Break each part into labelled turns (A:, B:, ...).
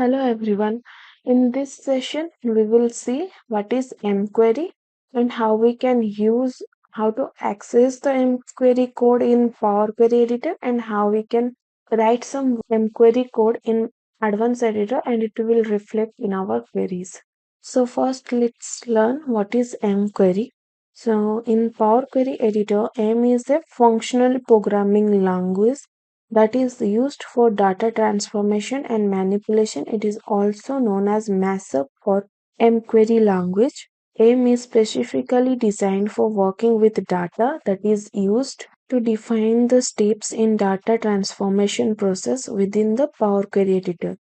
A: Hello everyone. In this session, we will see what is mQuery and how to access the mQuery code in Power Query Editor and how we can write some mQuery code in Advanced Editor and it will reflect in our queries. So first, let's learn what is mQuery. So in Power Query Editor, M is a functional programming language that is used for data transformation and manipulation. It is also known as mashup or mQuery language. M is specifically designed for working with data that is used to define the steps in data transformation process within the Power Query editor.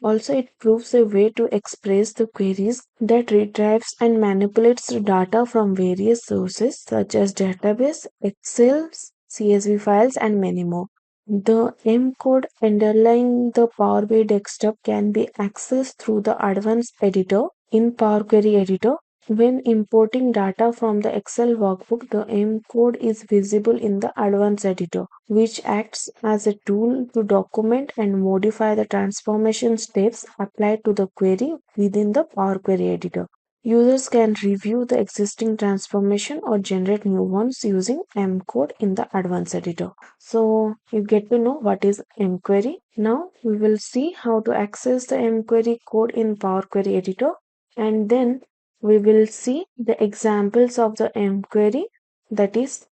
A: Also, it proves a way to express the queries that retrieves and manipulates the data from various sources such as database, Excel, CSV files, and many more. The M code underlying the Power BI desktop can be accessed through the advanced editor in Power Query Editor. When importing data from the Excel workbook, the M code is visible in the advanced editor, which acts as a tool to document and modify the transformation steps applied to the query within the Power Query Editor. Users can review the existing transformation or generate new ones using M code in the advanced editor. So you get to know what is mQuery. Now we will see how to access the mQuery code in Power Query Editor, and then we will see the examples of the mQuery. That is,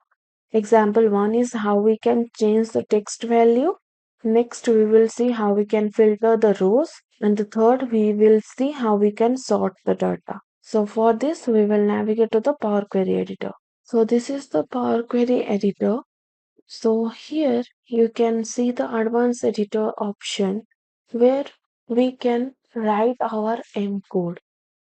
A: example 1 is how we can change the text value. Next, we will see how we can filter the rows. And the third, we will see how we can sort the data. So for this, we will navigate to the Power Query Editor. So this is the Power Query Editor. So here you can see the Advanced Editor option where we can write our M code,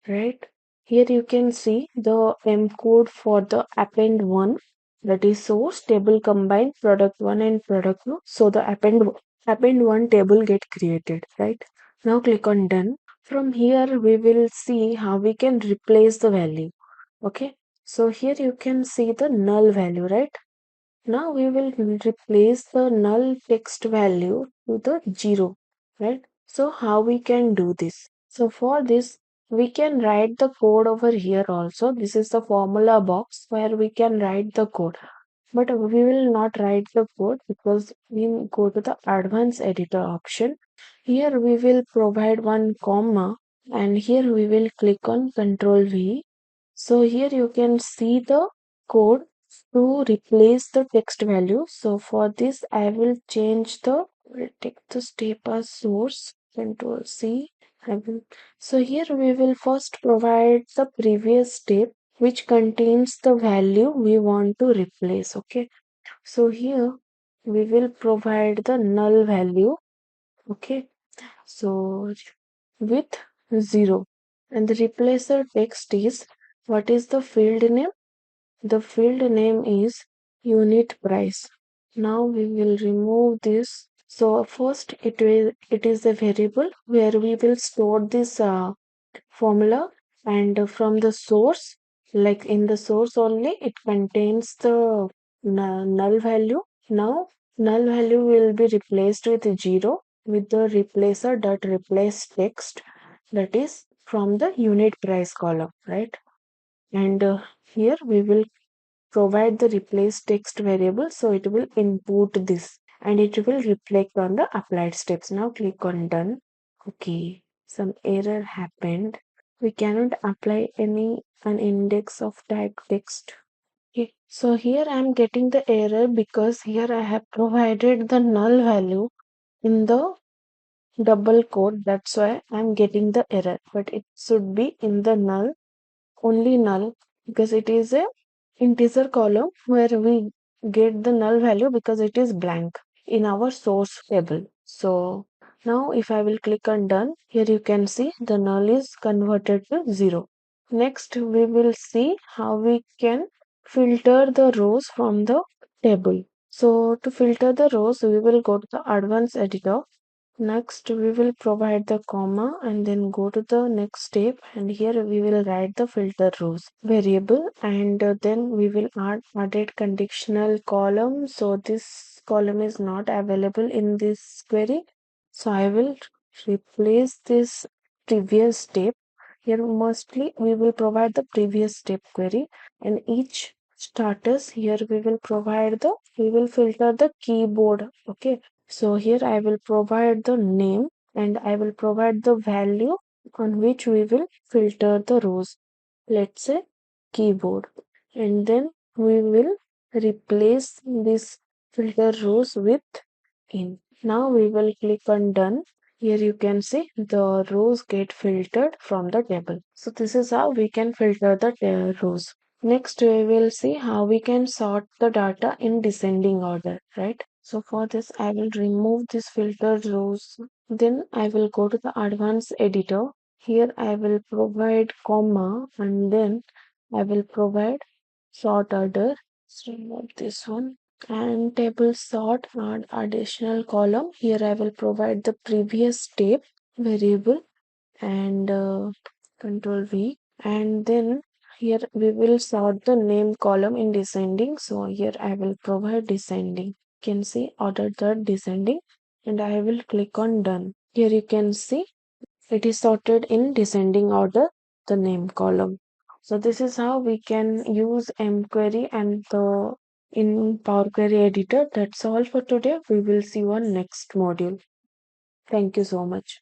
A: right? Here you can see the M code for the append 1, that is source table combined product 1 and product 2. So the append 1 table get created, right? Now click on done. From here we will see how we can replace the value. Okay. So here you can see the null value, right? Now we will replace the null text value to the 0, right? So how we can do this? So for this, we can write the code over here also. This is the formula box where we can write the code. But we will not write the code because we go to the advanced editor option. Here we will provide one comma and here we will click on Control V. So here you can see the code to replace the text value. So for this I will change the, will take the step as source, Control C. So here we will first provide the previous step which contains the value we want to replace. Okay. So here we will provide the null value. Okay. So with 0 and the replacer text is, what is the field name? The field name is unit price. Now we will remove this. So first it is a variable where we will store this formula, and from the source, like in the source only, it contains the null value. Now null value will be replaced with 0 with the replacer dot replace text, that is from the unit price column, right? And here we will provide the replace text variable, so it will input this and it will reflect on the applied steps. Now click on done. Okay, some error happened. We cannot apply an index of tag text. Okay, so here I am getting the error because here I have provided the null value in the double quote. That's why I am getting the error, but it should be in the null, only null, because it is a integer column where we get the null value because it is blank in our source table. So now if I will click on done, here you can see the null is converted to 0. Next we will see how we can filter the rows from the table. So to filter the rows, we will go to the advanced editor. Next, we will provide the comma and then go to the next step, and here we will write the filter rows variable, and then we will added conditional column. So this column is not available in this query. So I will replace this previous step. Here mostly we will provide the previous step query, and each status here we will filter the keyboard. Okay, so here I will provide the name and I will provide the value on which we will filter the rows. Let's say keyboard, and then we will replace this filter rows with in. Now we will click on done. Here you can see the rows get filtered from the table. So this is how we can filter the rows. Next we will see how we can sort the data in descending order, right? So for this I will remove this filtered rows. Then I will go to the advanced editor. Here I will provide comma and then I will provide sort order. So remove this one and table sort add additional column. Here I will provide the previous step variable and control V, and then here we will sort the name column in descending. So here I will provide descending. You can see order the descending and I will click on done. Here you can see it is sorted in descending order, the name column. So this is how we can use mQuery and the in Power Query editor. That's all for today. We will see you on next module. Thank you so much.